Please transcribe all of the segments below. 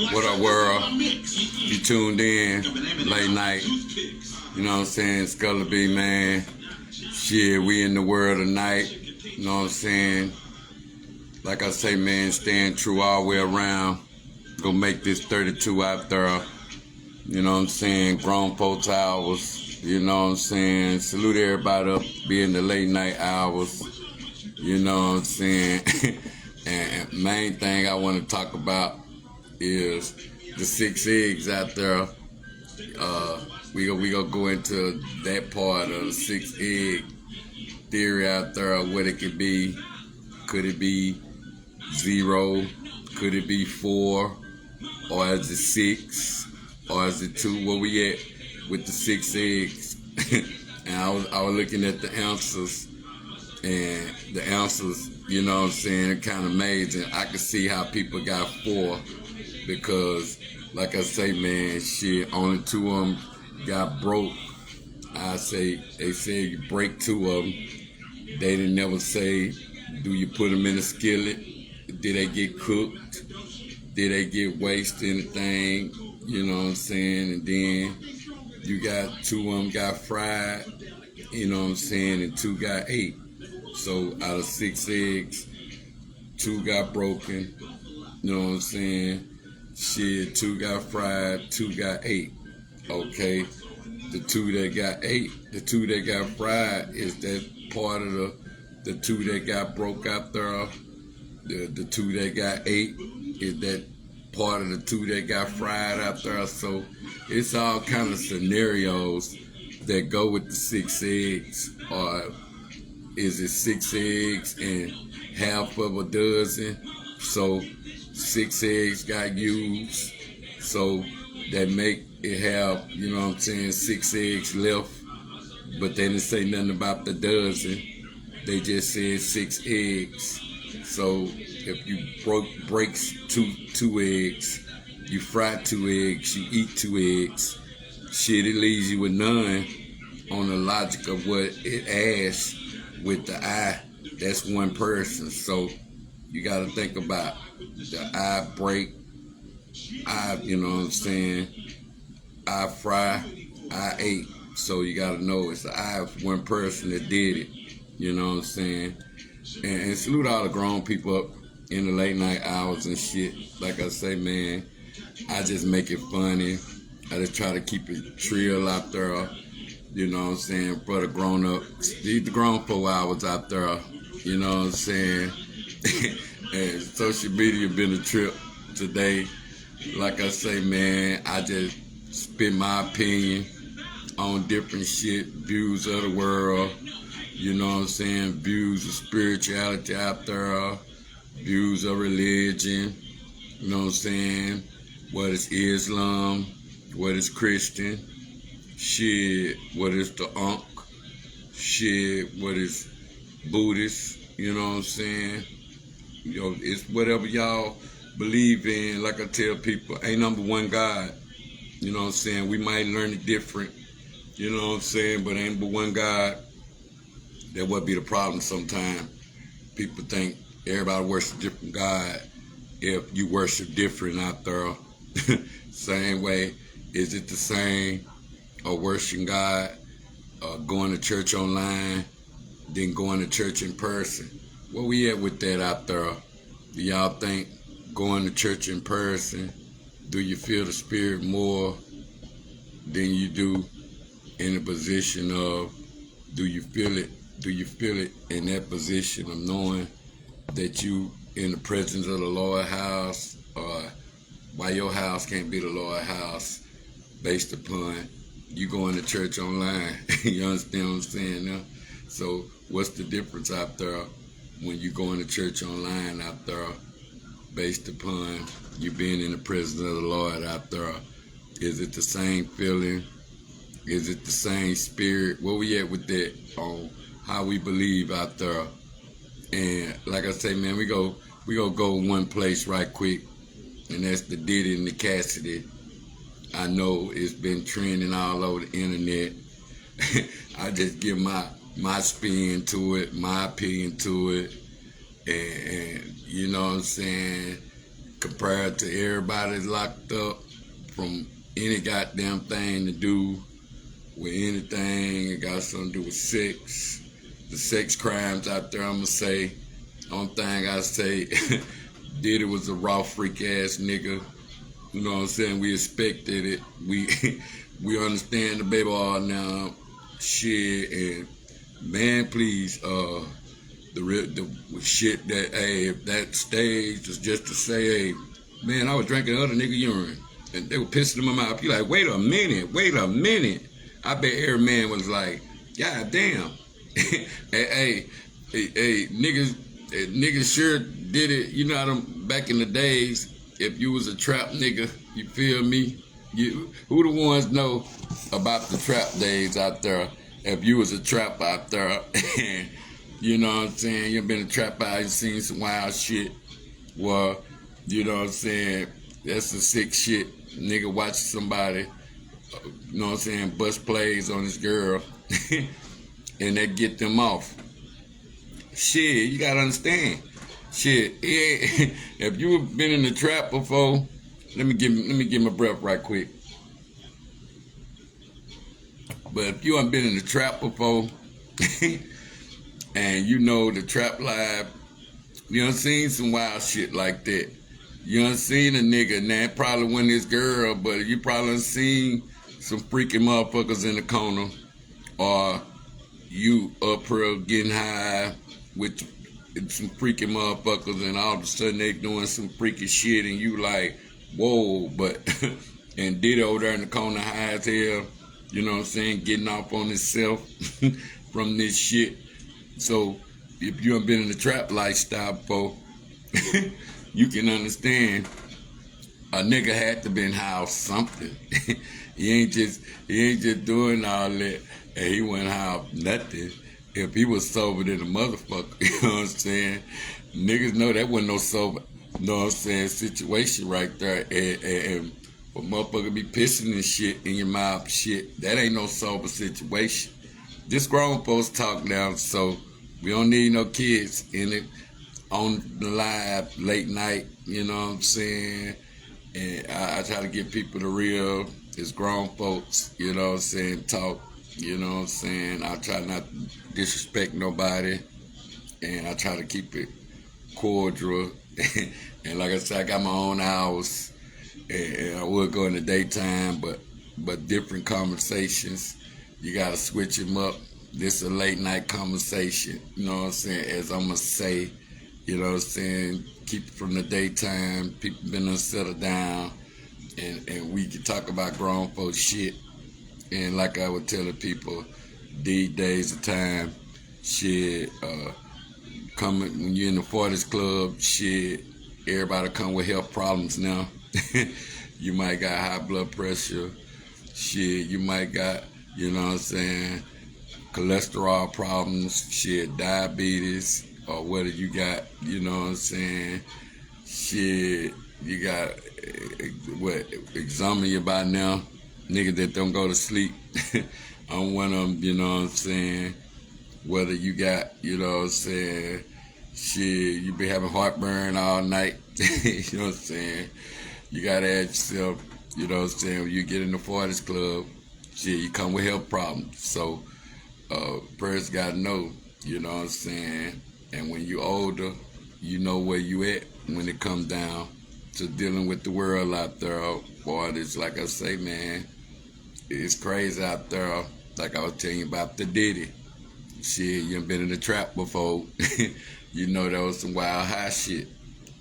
What up, world? You tuned in, late night. You know what I'm saying? Skulla B, man. Shit, we in the world tonight. You know what I'm saying? Like I say, man, staying true all the way around. Gonna make this 32 out there. You know what I'm saying? Grown folks hours. You know what I'm saying? Salute everybody up, be in the late night hours. You know what I'm saying? And main thing I want to talk about is the 6 eggs out there. We gonna go into that part of the 6 egg theory out there, what it could be. Could it be 0? Could it be 4? Or is it 6? Or is it 2? Where we at with the 6 eggs? And I was looking at the answers, and the answers, you know what I'm saying, kind of amazing. I could see how people got 4 because, like I say, man, shit, only 2 of them got broke. I say, they say you break 2 of them. They didn't never say, do you put them in a skillet? Did they get cooked? Did they get wasted anything? You know what I'm saying? And then you got 2 of them got fried, you know what I'm saying, and 2 got ate. So out of 6 eggs, 2 got broken, you know what I'm saying? Shit, 2 got fried, 2 got ate. Okay, the 2 that got ate, the 2 that got fried is that part of the 2 that got broke out there. The 2 that got ate is that part of the 2 that got fried out there. So it's all kind of scenarios that go with the 6 eggs. Or is it 6 eggs and half of a dozen? So 6 eggs got used. So that make it have, you know what I'm saying, 6 eggs left. But they didn't say nothing about the dozen. They just said 6 eggs. So if you breaks two eggs, you fry 2 eggs, you eat 2 eggs, shit, it leaves you with none on the logic of what it asks with the eye. That's 1 person. So you got to think about the eye break, eye, you know what I'm saying, eye fry, eye ate. So you got to know it's the eye of 1 person that did it. You know what I'm saying? And salute all the grown people up in the late night hours and shit. Like I say, man, I just make it funny. I just try to keep it trill out there. You know what I'm saying? For the grown up, the grown folk hours out there. You know what I'm saying? And social media been a trip today. Like I say, man, I just spit my opinion on different shit, views of the world. You know what I'm saying? Views of spirituality out there, views of religion, you know what I'm saying? What is Islam? What is Christian? Shit, what is the Ankh? Shit, what is Buddhist? You know what I'm saying? You know, it's whatever y'all believe in. Like I tell people, ain't number 1 God. You know what I'm saying? We might learn it different. You know what I'm saying? But ain't but 1 God. That would be the problem sometimes. People think everybody worships a different God. If you worship different out there, same way, is it the same? Or worshiping God, going to church online, then going to church in person? Where we at with that out there? Do y'all think going to church in person, do you feel the spirit more than you do in the position of, do you feel it? Do you feel it in that position of knowing that you in the presence of the Lord's house, or why your house can't be the Lord's house based upon you going to church online? You understand what I'm saying now? So what's the difference out there when you going to church online out there based upon you being in the presence of the Lord out there? Is it the same feeling? Is it the same spirit? Where we at with that on how we believe out there? And like I say, man, we gonna go 1 place right quick, and that's the Diddy and the Cassidy. I know it's been trending all over the internet. I just give my spin to it, my opinion to it, and you know what I'm saying, compared to everybody that's locked up from any goddamn thing to do with anything. It got something to do with sex. The sex crimes out there, I'ma say. Only thing I say, Diddy was a raw freak ass nigga. You know what I'm saying? We expected it. We understand the baby all now. Shit, and man, please, the shit that, hey, if that stage was just to say, hey, man, I was drinking other nigga urine, and they were pissing in my mouth. You like, wait a minute. I bet every man was like, God damn. hey, niggas sure did it. You know how them back in the days, if you was a trap nigga, you feel me? Who the ones know about the trap days out there? If you was a trap out there, you know what I'm saying? You been a trap out, you seen some wild shit. Well, you know what I'm saying? That's some sick shit. Nigga watching somebody, you know what I'm saying, bust plays on this girl, and they get them off. Shit, you gotta understand. Shit, if you been in the trap before, let me get my breath right quick. But if you haven't been in the trap before, and you know the trap life, you done seen some wild shit like that. You done seen a nigga, and that probably wasn't his girl, but you probably done seen some freaking motherfuckers in the corner, or you up here getting high with some freaking motherfuckers, and all of a sudden they doing some freaky shit, and you like, whoa, but, and Diddy over there in the corner high as hell, you know what I'm saying, getting off on himself from this shit. So, if you haven't been in the trap lifestyle before, you can understand a nigga had to been high or something. he ain't just doing all that, and he went high off nothing. If he was sober than a motherfucker, you know what I'm saying? Niggas know that wasn't no sober, you know what I'm saying, situation right there. And a motherfucker be pissing and shit in your mouth, shit, that ain't no sober situation. This grown folks talk now, so we don't need no kids in it on the live late night, you know what I'm saying? And I try to give people the real, it's grown folks, you know what I'm saying, talk, you know what I'm saying? I try not to disrespect nobody, and I try to keep it cordial. And like I said, I got my own hours, and I would go in the daytime, but different conversations, you gotta switch them up. This is a late night conversation, you know what I'm saying, as I'm gonna say, you know what I'm saying, keep it from the daytime, people been to settle down, and we can talk about grown folks shit. And like I would tell the people, these days of time, shit, coming when you're in the 40s club, shit, everybody come with health problems now. You might got high blood pressure, shit, you might got, you know what I'm saying, cholesterol problems, shit, diabetes, or whether you got, you know what I'm saying, shit, you got, what, insomnia by now, niggas that don't go to sleep. I'm one of them, you know what I'm saying, whether you got, you know what I'm saying, shit, you be having heartburn all night, you know what I'm saying, you gotta ask yourself, you know what I'm saying, when you get in the 40s club, shit, you come with health problems, so, person gotta know, you know what I'm saying, and when you older, you know where you at when it comes down to dealing with the world out there. Boy, it's like I say, man, it's crazy out there. Like I was telling you about the Diddy. Shit, you done been in the trap before. You know that was some wild high shit.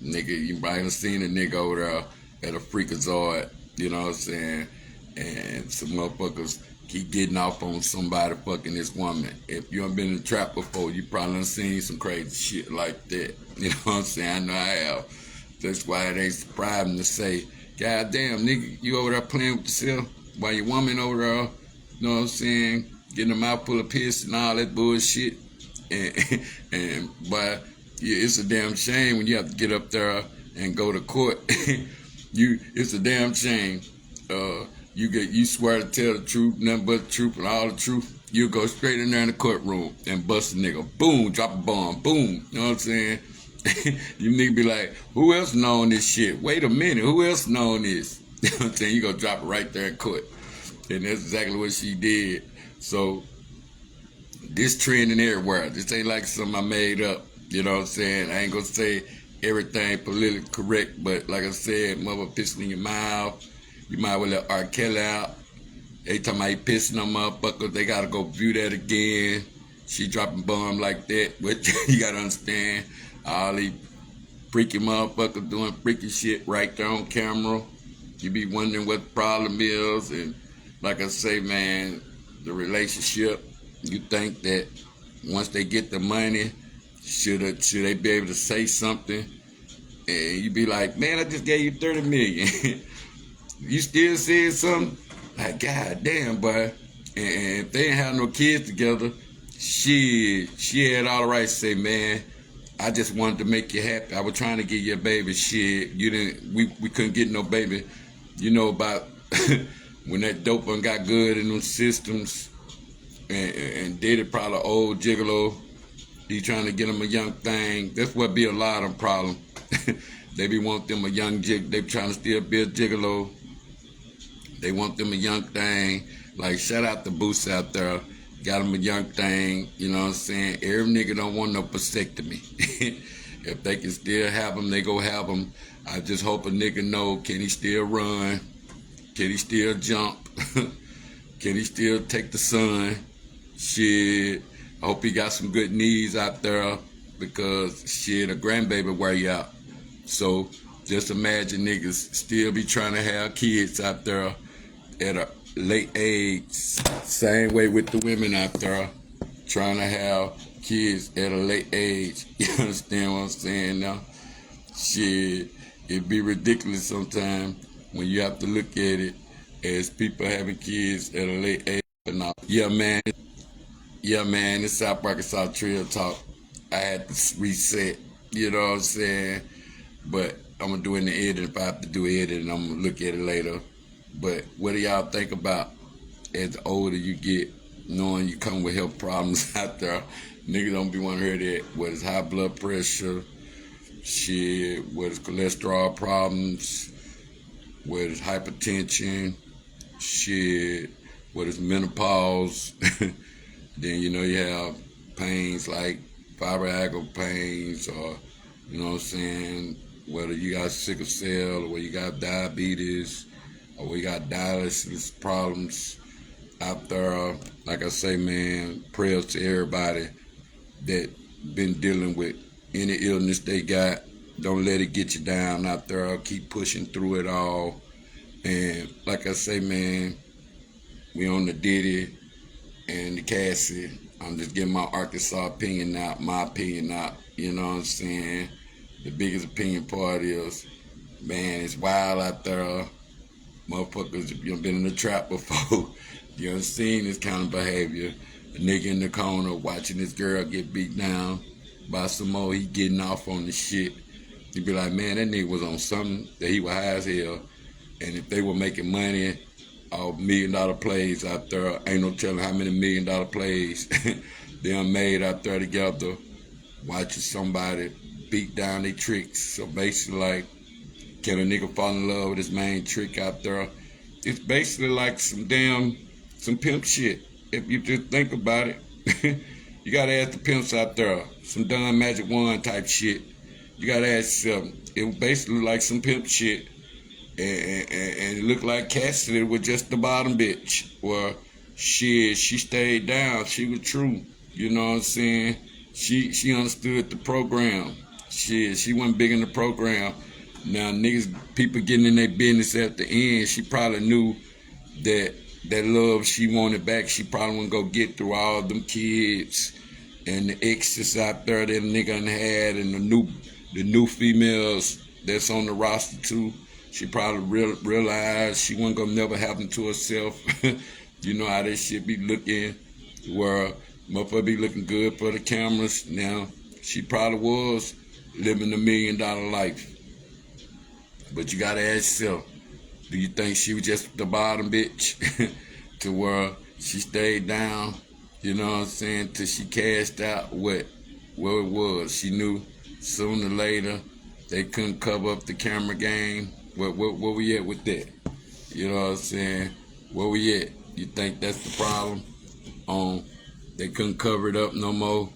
Nigga, you probably done seen a nigga over there at a freakazoid, you know what I'm saying? And some motherfuckers keep getting off on somebody fucking this woman. If you haven't been in the trap before, you probably done seen some crazy shit like that. You know what I'm saying? I know I have. That's why it ain't surprising to say, God damn, nigga, you over there playing with yourself while your woman over there, you know what I'm saying, getting a mouth full of piss and all that bullshit. But yeah, it's a damn shame when you have to get up there and go to court. It's a damn shame. You swear to tell the truth, nothing but the truth and all the truth. You go straight in there in the courtroom and bust a nigga. Boom, drop a bomb. Boom. You know what I'm saying? You nigga be like, who else known this shit? Wait a minute, who else known this? You know what I'm saying? You gonna drop it right there in court. And that's exactly what she did. So this trending everywhere. This ain't like something I made up. You know what I'm saying? I ain't gonna say everything politically correct, but like I said, mother pissing in your mouth. You might well let R. Kelly out. They talking about he pissing on motherfuckers. They gotta go view that again. She dropping bomb like that. But you gotta understand, all these freaky motherfuckers doing freaky shit right there on camera. You be wondering what the problem is. And like I say, man, the relationship, you think that once they get the money, should they be able to say something? And you be like, man, I just gave you 30 million. You still saying something? Like, god damn, boy. And if they ain't have no kids together, she had all the right to say, man, I just wanted to make you happy. I was trying to get you a baby. Shit, you didn't. We couldn't get no baby. You know about when that dope one got good in them systems, and did it probably old gigolo. He trying to get them a young thing. That's what be a lot of them problem. They be want them a young jig. They trying to still be a gigolo. They want them a young thing. Like, shout out to Boost out there. Got them a young thing. You know what I'm saying? Every nigga don't want no vasectomy. If they can still have them, they go have them. I just hope a nigga know, can he still run? Can he still jump? Can he still take the sun? Shit. I hope he got some good knees out there, because shit, a grandbaby wear you out. So just imagine niggas still be trying to have kids out there at a late age. Same way with the women out there trying to have kids at a late age. You understand what I'm saying now? Shit, it be ridiculous sometimes when you have to look at it as people having kids at a late age. Yeah, man, it's South Arkansas Trail Talk. I had to reset, you know what I'm saying? But I'm going to do in the edit. If I have to do editing, I'm going to look at it later. But what do y'all think about as the older you get, knowing you come with health problems out there? Niggas don't be wanting to hear that. What is high blood pressure? Shit, what is cholesterol problems? What is hypertension? Shit, what is menopause? Then, you know, you have pains like fibromyalgia pains, or, you know what I'm saying, whether you got sickle cell, or whether you got diabetes, or whether you got dialysis problems out there. Like I say, man, prayers to everybody that been dealing with any illness they got. Don't let it get you down out there. Keep pushing through it all. And like I say, man, we on the Diddy and the Cassie. I'm just getting my Arkansas opinion out, my opinion out. You know what I'm saying? The biggest opinion part is, man, it's wild out there. Motherfuckers, you been in the trap before. You done seen this kind of behavior. A nigga in the corner watching this girl get beat down by some more. He getting off on the shit. You be like, man, that nigga was on something that he was high as hell. And if they were making money off $1 million plays out there, ain't no telling how many $1 million plays they done made out there together, watching somebody beat down their tricks. So basically, like, can a nigga fall in love with his main trick out there? It's basically like some pimp shit. If you just think about it, you gotta ask the pimps out there, some Don Magic Wand type shit. You gotta ask them. It was basically like some pimp shit. And it looked like Cassidy was just the bottom bitch. Well, she stayed down. She was true. You know what I'm saying? She understood the program. She wasn't big in the program. Now, niggas, people getting in their business at the end, she probably knew that love she wanted back, she probably wouldn't go get through all them kids and the exes out there that a nigga done had, and the new females that's on the roster too. She probably realized she wasn't gonna never happen to herself. You know how that shit be looking, where motherfucker be looking good for the cameras. Now, she probably was living $1 million life. But you gotta ask yourself, do you think she was just the bottom bitch to where she stayed down, you know what I'm saying, till she cashed out what it was? She knew Sooner or later, they couldn't cover up the camera game. Where we at with that? You know what I'm saying? Where we at? You think that's the problem? They couldn't cover it up no more.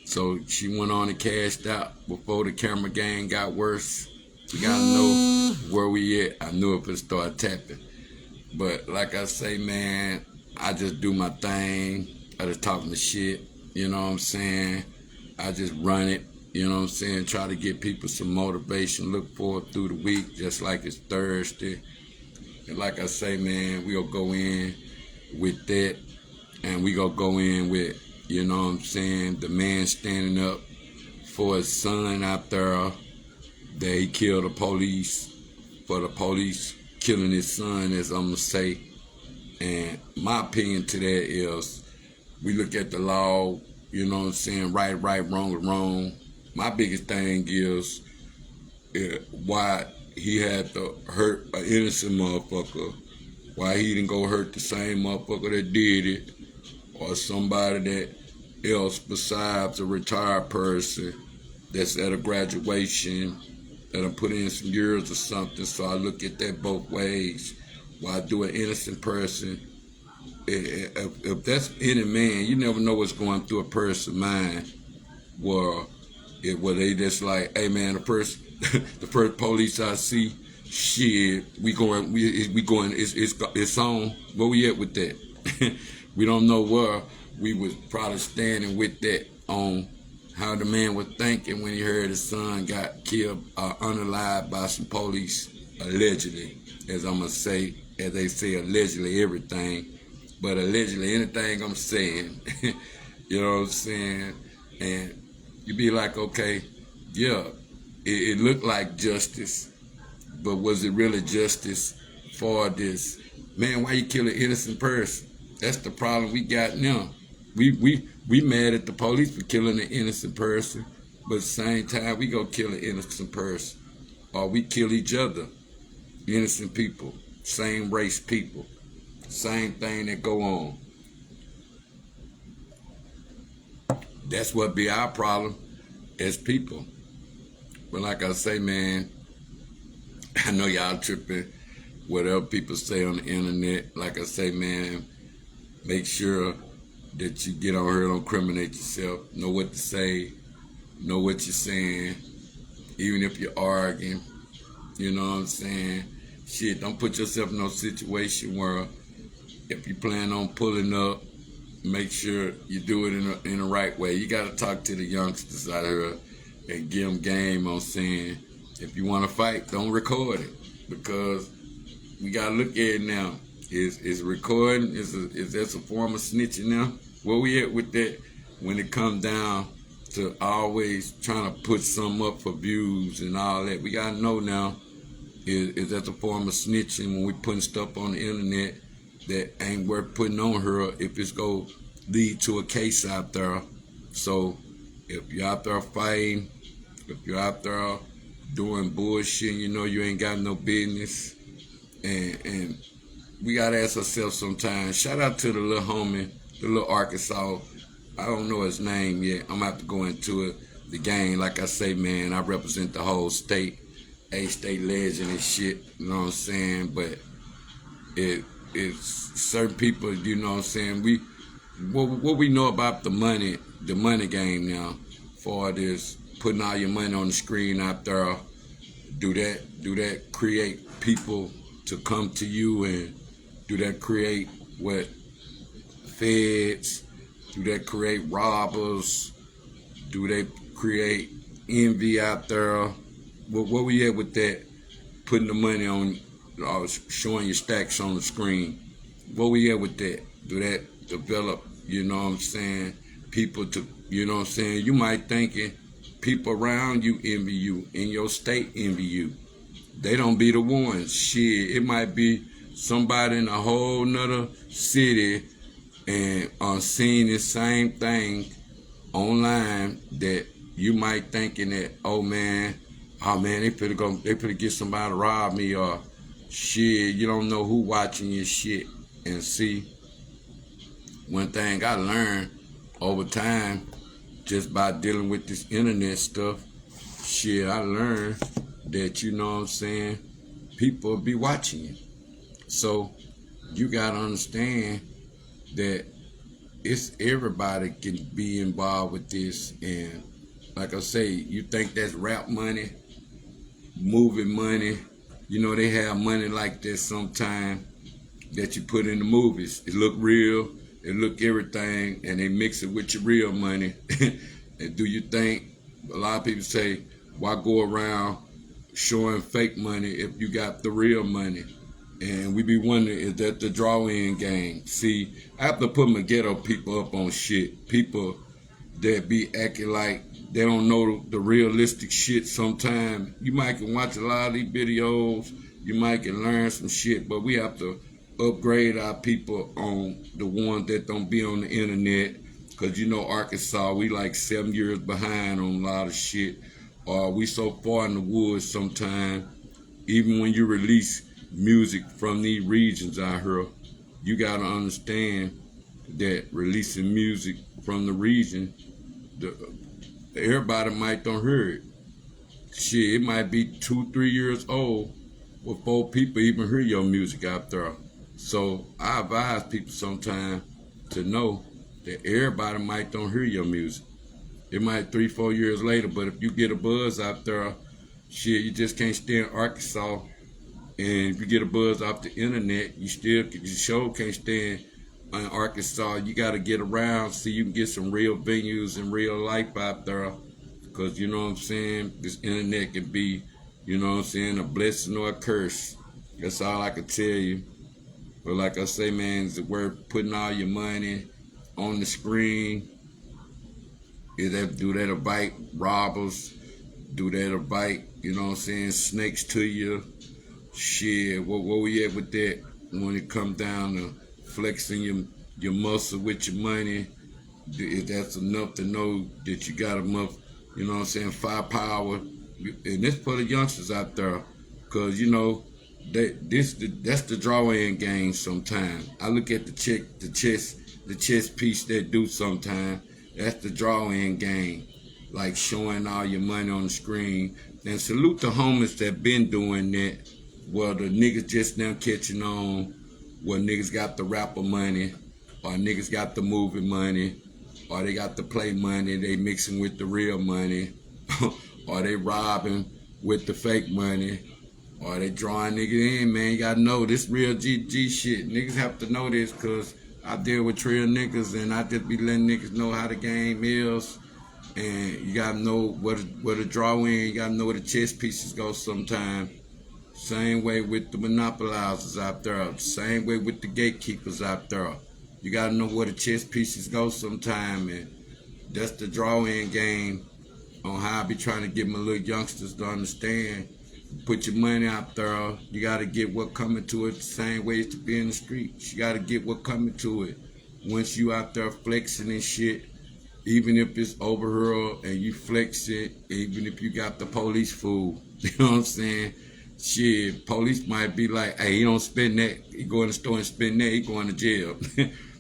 So she went on and cashed out before the camera game got worse. We gotta know where we at. I knew it would start tapping. But like I say, man, I just do my thing. I just talking the shit. You know what I'm saying? I just run it. You know what I'm saying? Try to give people some motivation. Look forward through the week, just like it's Thursday. And like I say, man, we'll go in with that. And we gonna go in with, you know what I'm saying, the man standing up for his son out there that he killed the police, for the police killing his son, as I'm gonna say. And my opinion to that is, we look at the law, you know what I'm saying, right, wrong. My biggest thing is why he had to hurt an innocent motherfucker, why he didn't go hurt the same motherfucker that did it, or somebody that else besides a retired person that's at a graduation that I put in some years or something. So I look at that both ways. Why do an innocent person? If that's any man, you never know what's going through a person's mind. Where they just like, hey man, the first police I see, shit, we going, it's on. Where we at with that? We don't know where we was probably standing with that on how the man was thinking when he heard his son got killed unalived by some police, allegedly, as I'm going to say, as they say, allegedly everything, but allegedly anything I'm saying, you know what I'm saying? And you be like, okay, yeah, it looked like justice, but was it really justice for this? Man, why you kill an innocent person? That's the problem we got now. We mad at the police for killing an innocent person, but at the same time we go kill an innocent person, or we kill each other, innocent people, same race people, same thing that go on. That's what be our problem as people. But like I say, man, I know y'all tripping, whatever people say on the internet. Like I say, man, make sure that you get on here, don't incriminate yourself. Know what to say, know what you're saying, even if you're arguing. You know what I'm saying? Shit, don't put yourself in no situation where if you plan on pulling up, make sure you do it in the right way. You got to talk to the youngsters out here and give them game on saying, if you want to fight, don't record it, because we got to look at it now. Is recording, is that a form of snitching now? Where we at with that when it comes down to always trying to put something up for views and all that? We got to know now, is that a form of snitching when we putting stuff on the internet that ain't worth putting on her if it's going to lead to a case out there? So if you're out there fighting, if you're out there doing bullshit, you know you ain't got no business, and we gotta ask ourselves sometimes. Shout out to the little homie, the little Arkansas. I don't know his name yet. I'm gonna have to go into it. The game, like I say, man, I represent the whole state, state legend and shit. You know what I'm saying? But it's certain people. You know what I'm saying? What we know about the money game now, for this putting all your money on the screen out there. Do that create people to come to you, and do that create what feds? Do that create robbers? Do they create envy out there? Where we at with that? Putting the money on, showing your stacks on the screen. Where we at with that? Do that develop, you know what I'm saying, people to, you know what I'm saying? You might thinking people around you envy you, in your state envy you. They don't be the ones. Shit, it might be somebody in a whole nother city and seeing the same thing online that you might thinking that, oh man, they finna get somebody to rob me, or shit, you don't know who watching your shit. And see, one thing I learned over time, just by dealing with this internet stuff, shit, I learned that, you know what I'm saying, people be watching you. So you gotta understand that it's everybody can be involved with this. And like I say, you think that's rap money, movie money. You know, they have money like this sometimes that you put in the movies. It look real, it look everything, and they mix it with your real money. And do you think, a lot of people say, why go around showing fake money if you got the real money? And we be wondering, is that the draw-in game? See, I have to put my ghetto people up on shit. People that be acting like they don't know the realistic shit sometimes. You might can watch a lot of these videos, you might can learn some shit, but we have to upgrade our people on the ones that don't be on the internet. Because you know, Arkansas, we like 7 years behind on a lot of shit. We so far in the woods sometimes. Even when you release music from these regions out here, you gotta understand that releasing music from the region, everybody might don't hear it. Shit, it might be 2-3 years old before people even hear your music out there. So I advise people sometimes to know that everybody might don't hear your music. It might 3-4 years later, but if you get a buzz out there, shit, you just can't stay in Arkansas. And if you get a buzz off the internet, you sure can't stay in Arkansas. You got to get around so you can get some real venues and real life out there. Because, you know what I'm saying, this internet can be, you know what I'm saying, a blessing or a curse. That's all I can tell you. But like I say, man, is it worth putting all your money on the screen? Do that invite robbers? Do that invite, you know what I'm saying, snakes to you? Shit, where we at with that when it come down to flexing your muscle with your money? If that's enough to know that you got enough, you know what I'm saying, firepower. And this for the youngsters out there, because, you know, that's the draw-in game sometimes. I look at the chess piece they do sometimes. That's the draw-in game, like showing all your money on the screen. And salute the homies that been doing that. Well, the niggas just now catching on. Well, niggas got the rapper money, or niggas got the movie money, or they got the play money, they mixing with the real money, or they robbing with the fake money, or they drawing niggas in, man. You gotta know this real GG shit. Niggas have to know this, cause I deal with real niggas, and I just be letting niggas know how the game is. And you gotta know where to draw in, you gotta know where the chess pieces go sometimes. Same way with the monopolizers out there. Same way with the gatekeepers out there. You gotta know where the chess pieces go sometime, and that's the draw-in game on how I be trying to get my little youngsters to understand. Put your money out there. You gotta get what coming to it the same way as to be in the streets. You gotta get what coming to it. Once you out there flexing and shit, even if it's overheard and you flex it, even if you got the police fool, you know what I'm saying? Shit, police might be like, hey, he don't spend that. He go in the store and spend that, he going to jail.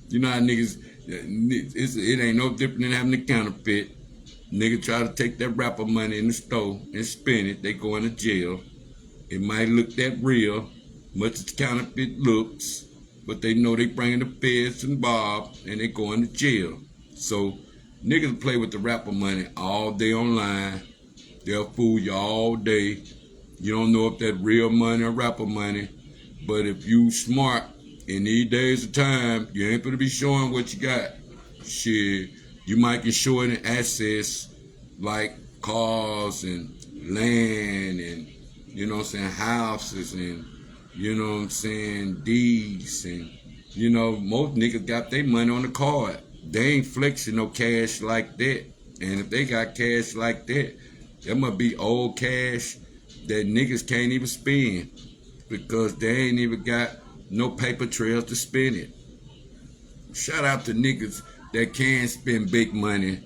You know how niggas, it ain't no different than having a counterfeit. Nigga try to take that rapper money in the store and spend it, they going to jail. It might look that real, much as counterfeit looks, but they know they bringing the feds and Bob, and they going to jail. So niggas play with the rapper money all day online. They'll fool you all day. You don't know if that real money or rapper money, but if you smart in these days of time, you ain't gonna be showing what you got. Shit, you might can show it in assets like cars and land and, you know what I'm saying, houses and, you know what I'm saying, deeds, and, you know, most niggas got their money on the card. They ain't flexing no cash like that. And if they got cash like that, there must be old cash that niggas can't even spend because they ain't even got no paper trails to spend it. Shout out to niggas that can spend big money.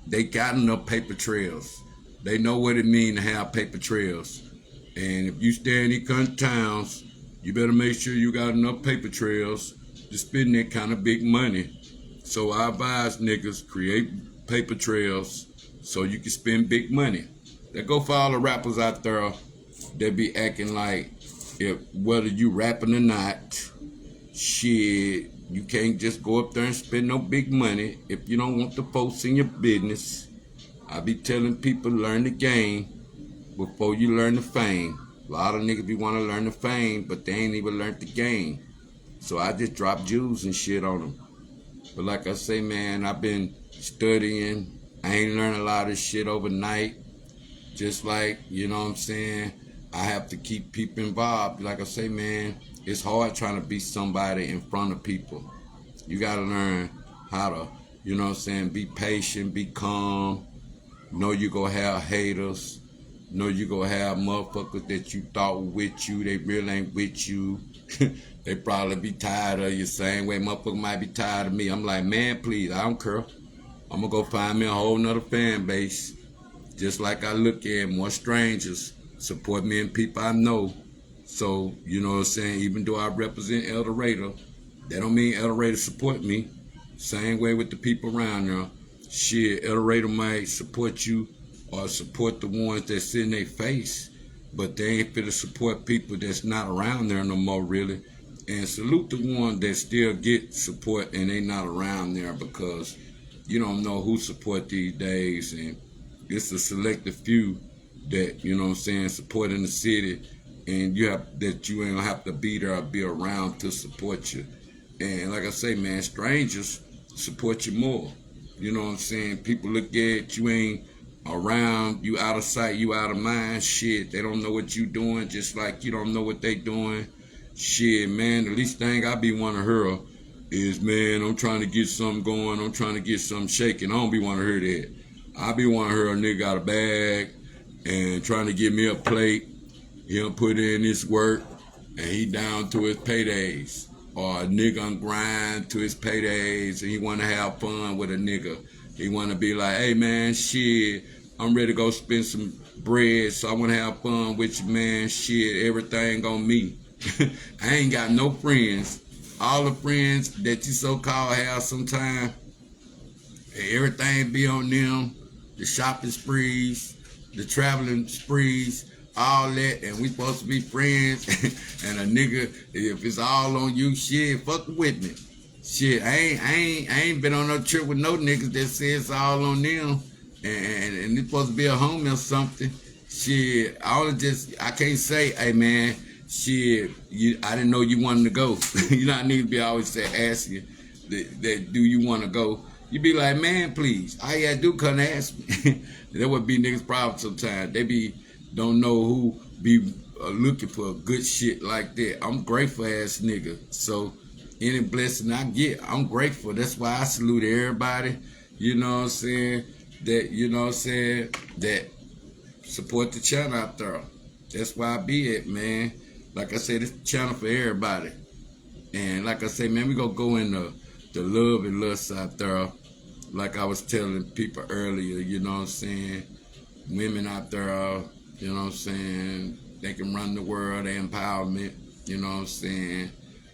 They got enough paper trails. They know what it means to have paper trails. And if you stay in these country towns, you better make sure you got enough paper trails to spend that kind of big money. So I advise niggas, create paper trails so you can spend big money. That go for all the rappers out there that be acting like if whether you rapping or not, shit, you can't just go up there and spend no big money if you don't want the folks in your business. I be telling people learn the game before you learn the fame. A lot of niggas be want to learn the fame, but they ain't even learned the game. So I just drop jewels and shit on them. But like I say, man, I've been studying. I ain't learned a lot of shit overnight. Just like, you know what I'm saying, I have to keep people involved. Like I say, man, it's hard trying to be somebody in front of people. You got to learn how to, you know what I'm saying, be patient, be calm. Know you going to have haters. Know you going to have motherfuckers that you thought were with you. They really ain't with you. They probably be tired of you. Same way motherfuckers might be tired of me. I'm like, man, please, I don't care. I'm going to go find me a whole nother fan base. Just like I look at more strangers support me and people I know. So, you know what I'm saying, even though I represent El Dorado, that don't mean El Dorado support me. Same way with the people around there. Shit, El Dorado might support you or support the ones that sit in their face, but they ain't fit to support people that's not around there no more, really. And salute the ones that still get support and they not around there, because you don't know who support these days, and it's a selective few that, you know what I'm saying, support in the city, and you have that you ain't have to be there or be around to support you. And like I say, man, strangers support you more. You know what I'm saying? People look at you ain't around, you out of sight, you out of mind. Shit, they don't know what you doing, just like you don't know what they doing. Shit, man, the least thing I be want to hear is, man, I'm trying to get something going, I'm trying to get something shaking. I don't be want to hear that. I be want to hear a nigga got a bag and trying to give me a plate. He'll put in his work and he down to his paydays. Or a nigga on grind to his paydays and he want to have fun with a nigga. He want to be like, hey, man, shit, I'm ready to go spend some bread, so I want to have fun with you, man. Shit, everything on me. I ain't got no friends. All the friends that you so-called have sometime, everything be on them. The shopping sprees, the traveling sprees, all that, and we supposed to be friends. And a nigga, if it's all on you, shit, fuck with me. Shit, I ain't been on no trip with no niggas that say it's all on them, and it's supposed to be a homie or something. Shit, I can't say, hey man, shit, I didn't know you wanted to go. You know, niggas be always ask you that do you want to go? You be like, man, please, all you gotta do come ask me. That would be niggas' problem sometimes. They don't know who be looking for good shit like that. I'm grateful ass nigga. So any blessing I get, I'm grateful. That's why I salute everybody, you know what I'm saying, that support the channel out there. That's why I be it, man. Like I said, it's the channel for everybody. And like I say, man, we gonna go into the love and lust out there. Like I was telling people earlier, you know what I'm saying, women out there, you know what I'm saying, they can run the world, they empowerment, you know what I'm saying.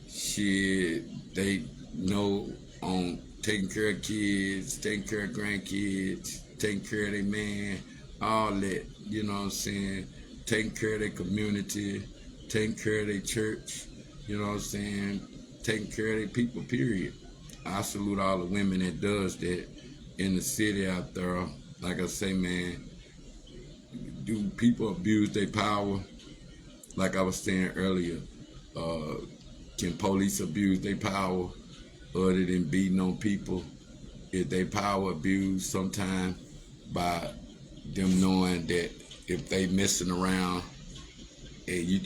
Shit, they know on taking care of kids, taking care of grandkids, taking care of their man, all that, you know what I'm saying, taking care of their community, taking care of their church, you know what I'm saying, taking care of their people, period. I salute all the women that does that in the city out there. Like I say, man, do people abuse their power? Like I was saying earlier, can police abuse their power other than beating on people? Is their power abused sometimes by them knowing that if they messing around and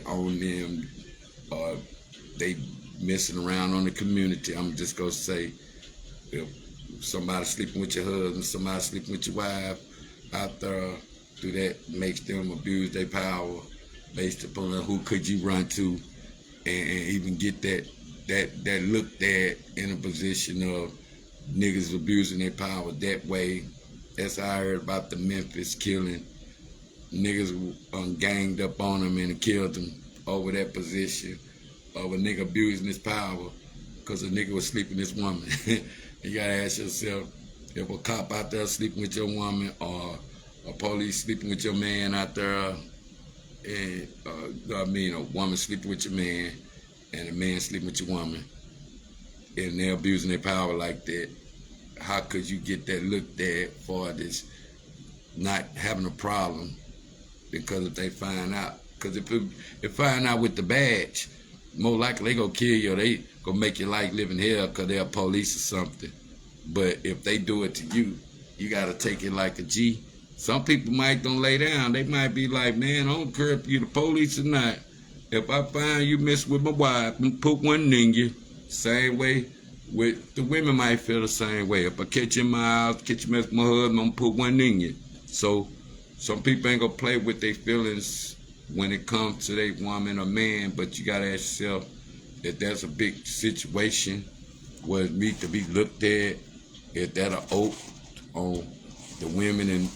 on them, they messing around on the community? I'm just gonna say, if somebody sleeping with your husband, somebody sleeping with your wife out there, do that makes them abuse their power based upon who could you run to and even get that looked at in a position of niggas abusing their power that way. That's how I heard about the Memphis killing. Niggas ganged up on them and killed them over that position of a nigga abusing his power because a nigga was sleeping with this woman. You gotta ask yourself, if a cop out there sleeping with your woman or a police sleeping with your man out there, and a woman sleeping with your man, and a man sleeping with your woman, and they're abusing their power like that, how could you get that looked at for this not having a problem? Because if they find out, because if find out with the badge, more likely they gonna kill you, or they gonna make your life live in hell because they're police or something. But if they do it to you, you gotta take it like a G. Some people might don't lay down. They might be like, man, I don't care if you the police or not. If I find you mess with my wife, I'm put one in you. Same way with the women might feel the same way. If I catch you in my house, catch you mess with my husband, I'm gonna put one in you. So some people ain't gonna play with their feelings when it comes to their woman or man, but you gotta ask yourself if that's a big situation where it need to be looked at, if that an oath on the women and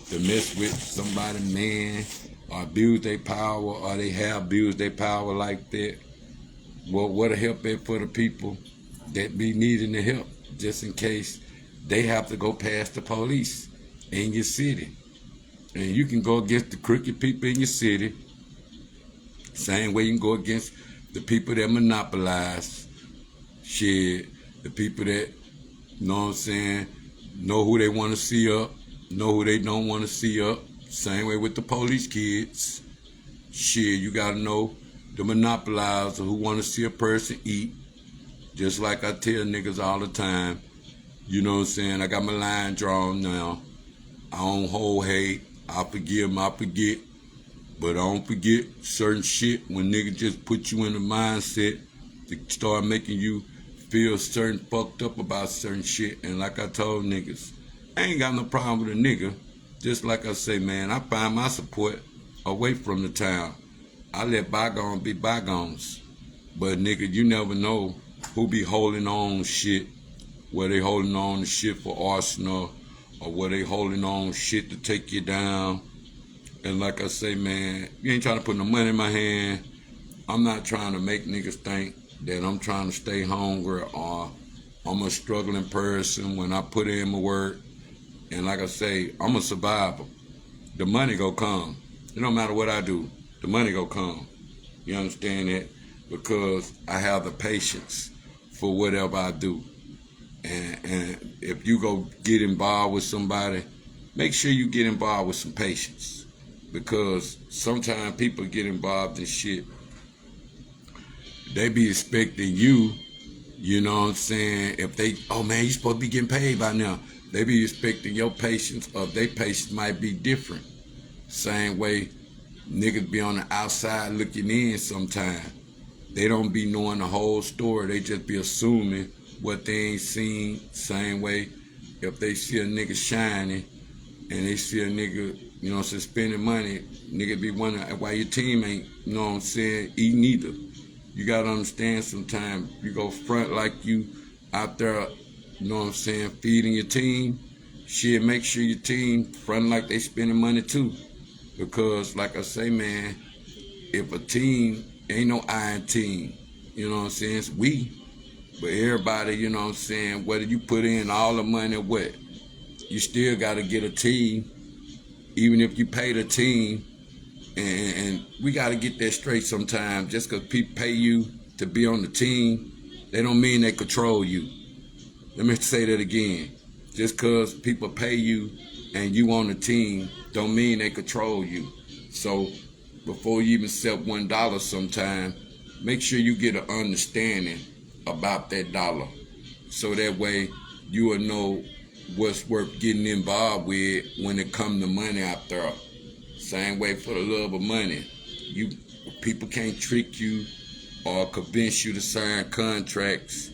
to mess with somebody, man, or abuse their power, or they have abused their power like that. Well, what a help is for the people that be needing the help, just in case they have to go past the police in your city. And you can go against the crooked people in your city, same way you can go against the people that monopolize shit, the people that, you know what I'm saying, know who they want to see up, know who they don't want to see up. Same way with the police kids. Shit, you got to know the monopolizer who want to see a person eat. Just like I tell niggas all the time, you know what I'm saying, I got my line drawn now. I don't hold hate. I forgive, I forget. But I don't forget certain shit when niggas just put you in the mindset to start making you feel certain fucked up about certain shit. And like I told niggas, I ain't got no problem with a nigga. Just like I say, man, I find my support away from the town. I let bygones be bygones. But nigga, you never know who be holding on shit. Where they holding on to shit for arsenal, or where they holding on shit to take you down. And like I say, man, you ain't trying to put no money in my hand. I'm not trying to make niggas think that I'm trying to stay hungry or I'm a struggling person when I put in my work. And like I say, I'm a survivor. The money go come. It don't matter what I do. The money go come. You understand that? Because I have the patience for whatever I do. And if you go get involved with somebody, make sure you get involved with some patience. Because sometimes people get involved in shit. They be expecting you, you know what I'm saying, if they, oh man, you supposed to be getting paid by now. They be expecting your patience, or their patience might be different. Same way niggas be on the outside looking in sometimes. They don't be knowing the whole story. They just be assuming what they ain't seen. Same way if they see a nigga shining and they see a nigga, you know what I'm saying, spending money, nigga be wondering why your team ain't, you know what I'm saying, eating either. You gotta understand sometimes you go front like you out there, you know what I'm saying, feeding your team. Shit, make sure your team front like they spending money too. Because like I say, man, if a team, ain't no iron team, you know what I'm saying, it's we. But everybody, you know what I'm saying, whether you put in all the money or what, you still gotta get a team, even if you pay the team. And we gotta get that straight sometimes. Just because people pay you to be on the team, they don't mean they control you. Let me say that again. Just because people pay you and you on the team, don't mean they control you. So before you even accept $1 sometime, make sure you get an understanding about that dollar. So that way you will know what's worth getting involved with when it comes to money out there. Same way for the love of money. People can't trick you or convince you to sign contracts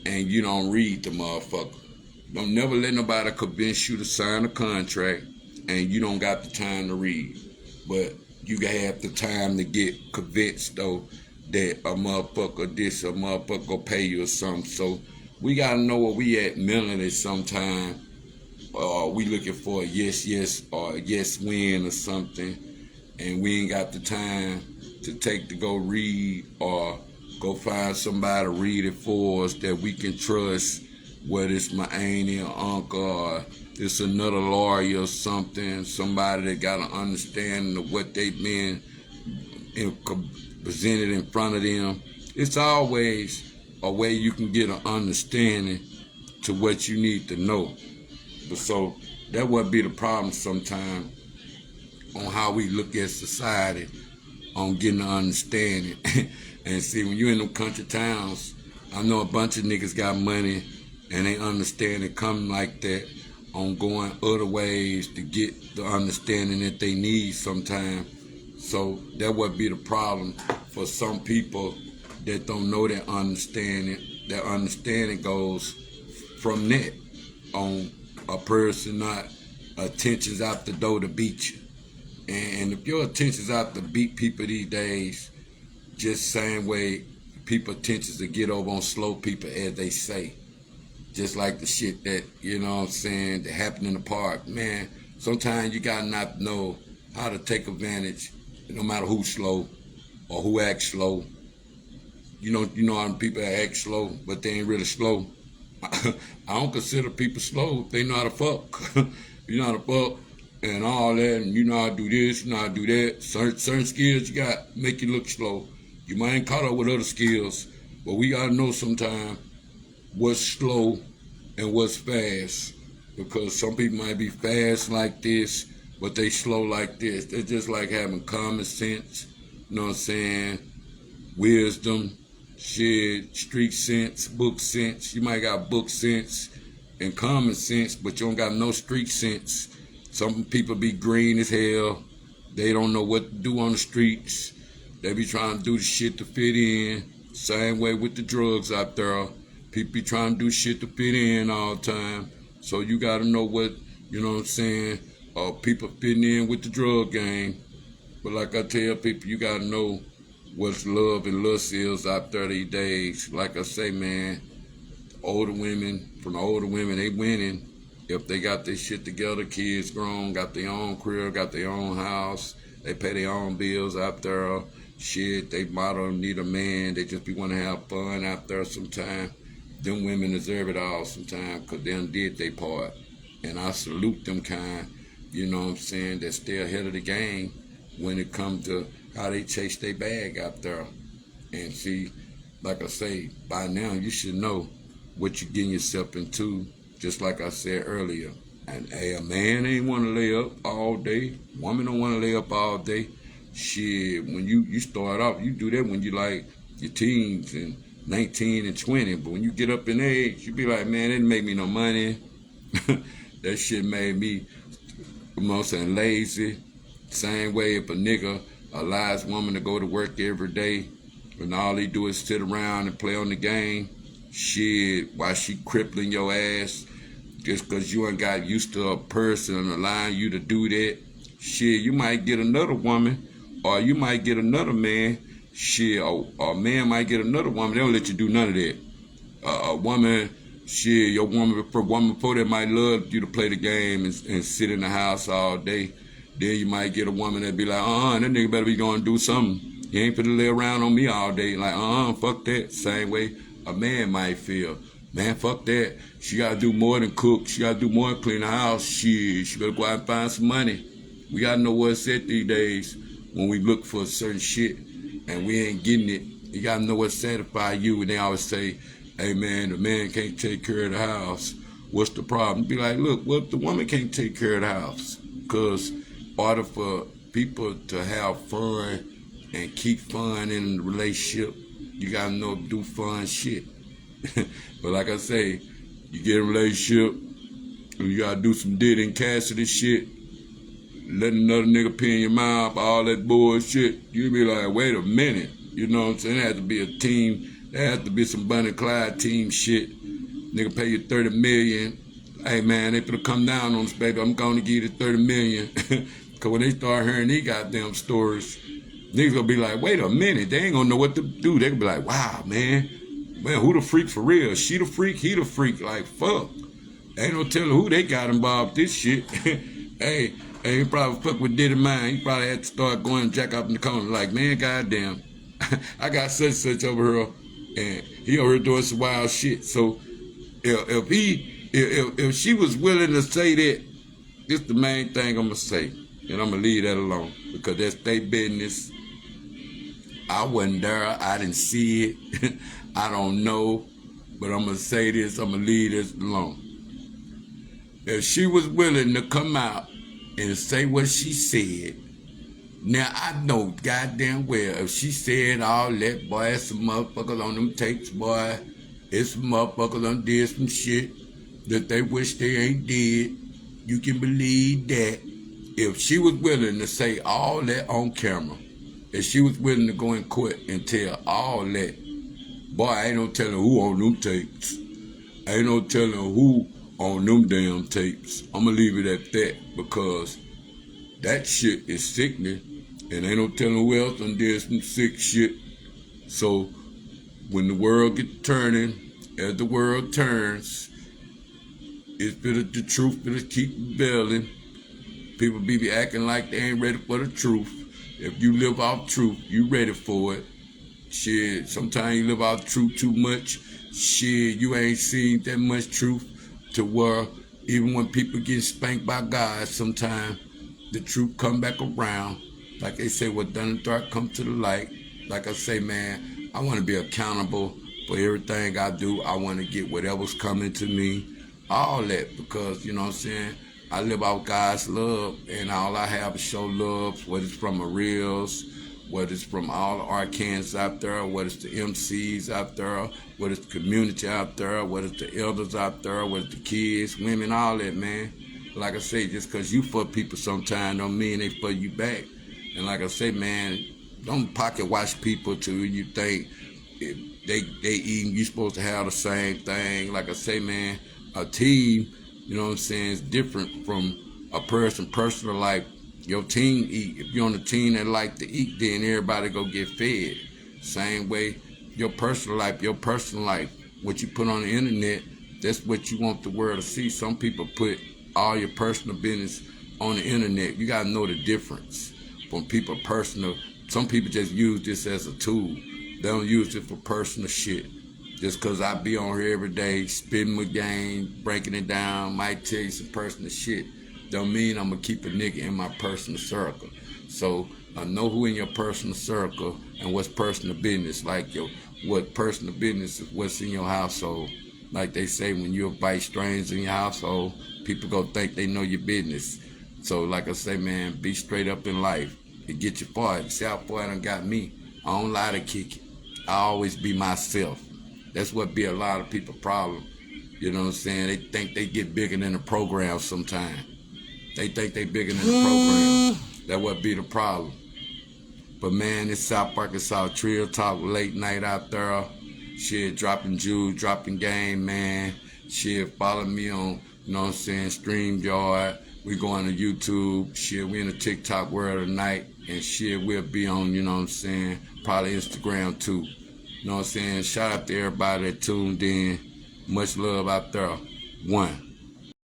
and you don't read the motherfucker. Don't never let nobody convince you to sign a contract and you don't got the time to read. But you have the time to get convinced though that a motherfucker this, a motherfucker gonna pay you or something. So we gotta know where we at mentally sometime. We looking for a yes or a yes win or something, and we ain't got the time to go read or go find somebody to read it for us that we can trust whether it's my auntie or uncle or it's another lawyer or something, somebody that got an understanding of what they've been presented in front of them. It's always a way you can get an understanding to what you need to know. But so that would be the problem sometimes on how we look at society, on getting an understanding. And see, when you're in them country towns, I know a bunch of niggas got money and they understand it coming like that on going other ways to get the understanding that they need sometimes. So that would be the problem for some people that don't know that understanding. That understanding goes from that on a person not attention's out the door to beat you. And if your attention's out to beat people these days, just same way people attentions to get over on slow people, as they say. Just like the shit that, you know what I'm saying, that happened in the park. Man, sometimes you gotta not know how to take advantage, no matter who's slow or who acts slow. You know how people act slow, but they ain't really slow. I don't consider people slow if they know how to fuck. You know how to fuck and all that, and you know how to do this, you know how to do that. Certain skills you got make you look slow. You might ain't caught up with other skills, but we gotta know sometimes what's slow and what's fast, because some people might be fast like this, but they slow like this. They're just like having common sense, you know what I'm saying, wisdom, shit, street sense, book sense. You might got book sense and common sense, but you don't got no street sense. Some people be green as hell. They don't know what to do on the streets. They be trying to do the shit to fit in. Same way with the drugs out there. People be trying to do shit to fit in all the time. So you gotta know what, you know what I'm saying, people fitting in with the drug game. But like I tell people, you gotta know what's love and lust is out there these days. Like I say, man, older women, they winning. If they got their shit together, kids grown, got their own crib, got their own house, they pay their own bills out there. Shit, they might don't need a man. They just be want to have fun out there sometimes. Them women deserve it all sometimes because they done did their part. And I salute them kind, you know what I'm saying, that stay ahead of the game when it comes to how they chase their bag out there. And see, like I say, by now you should know what you're getting yourself into, just like I said earlier. And hey, a man ain't want to lay up all day. Woman don't want to lay up all day. Shit, when you start off, you do that when you like your teens and 19 and 20. But when you get up in age, you be like, man, it didn't make me no money. That shit made me, you know what I'm saying, lazy. Same way if a nigga allows woman to go to work every day and all they do is sit around and play on the game, shit, while she crippling your ass just because you ain't got used to a person allowing you to do that, shit, you might get another woman or you might get another man, shit, or a man might get another woman. They don't let you do none of that. A woman, shit, your woman before that might love you to play the game and sit in the house all day. Then you might get a woman that be like, that nigga better be going to do something. He ain't finna lay around on me all day. Like, fuck that. Same way a man might feel. Man, fuck that. She gotta do more than cook. She gotta do more than clean the house. Shit, she better go out and find some money. We gotta know what's at these days when we look for a certain shit and we ain't getting it. You gotta know what satisfy you. And they always say, hey man, the man can't take care of the house. What's the problem? Be like, look, what if the woman can't take care of the house? Because in order for people to have fun and keep fun in the relationship, you gotta know to do fun shit. But like I say, you get in a relationship, you gotta do some Diddy and Cassidy shit, letting another nigga pee in your mouth, all that bullshit. You be like, wait a minute. You know what I'm saying? There has to be a team. There has to be some Bonnie and Clyde team shit. Nigga pay you $30 million. Hey man, they finna come down on us, baby. I'm gonna give you the $30 million. Cause when they start hearing these goddamn stories, niggas gonna be like, wait a minute. They ain't gonna know what to do. They gonna be like, wow, man, who the freak for real? She the freak, he the freak. Like, fuck. Ain't no telling who they got involved with this shit. Hey, he probably fuck with Diddy mine. He probably had to start going and jack up in the corner. Like, man, goddamn, I got such over here, and he over here doing some wild shit. So If she was willing to say that, this the main thing I'm gonna say, and I'm gonna leave that alone because that's their business. I wasn't there. I didn't see it. I don't know, but I'm gonna say this. I'm gonna leave this alone. If she was willing to come out and say what she said, now I know goddamn well if she said all that, boy, it's some motherfuckers on them tapes, boy. It's some motherfuckers done did some shit that they wish they ain't did. You can believe that. If she was willing to say all that on camera, if she was willing to go in court and tell all that, boy, I ain't no telling who on them tapes. Ain't no telling who on them damn tapes. I'm gonna leave it at that because that shit is sickening and ain't no telling who else done did some sick shit. So when the world gets turning, as the world turns, the truth better keep building. People be acting like they ain't ready for the truth. If you live off truth, you ready for it. Shit, sometimes you live off truth too much. Shit, you ain't seen that much truth to where even when people get spanked by God, sometimes the truth come back around. Like they say, what done in the dark come to the light. Like I say, man, I want to be accountable for everything I do. I want to get whatever's coming to me. All that, because, you know what I'm saying, I live out God's love, and all I have is show love, whether it's from the reels, whether it's from all the Arcans out there, whether it's the MCs out there, whether it's the community out there, whether it's the elders out there, whether it's the kids, women, all that, man. Like I say, just because you for people sometimes don't mean they for you back. And like I say, man, don't pocket watch people till you think they eating, you supposed to have the same thing. Like I say, man, a team, you know what I'm saying, is different from a personal life. Your team eat. If you're on a team that like to eat, then everybody go get fed. Same way, your personal life, what you put on the internet, that's what you want the world to see. Some people put all your personal business on the internet. You gotta know the difference from people personal. Some people just use this as a tool. They don't use it for personal shit. Just because I be on here every day, spitting my game, breaking it down, might tell you some personal shit, don't mean I'm going to keep a nigga in my personal circle. So I know who in your personal circle and what's personal business. Like what personal business is what's in your household. Like they say, when you invite strangers in your household, people go think they know your business. So like I say, man, be straight up in life. It get you far. See how far it done got me. I don't lie to kick it. I always be myself. That's what be a lot of people's problem. You know what I'm saying? They think they get bigger than the program sometimes. They think they bigger than the program. That would be the problem. But man, it's South Arkansas Trill Talk Late Night out there. Shit, dropping jewels, dropping game, man. Shit, follow me on, you know what I'm saying, StreamYard. We going to YouTube. Shit, we in the TikTok world tonight. And shit, we'll be on, you know what I'm saying, probably Instagram too. You know what I'm saying? Shout out to everybody that tuned in. Much love out there. One.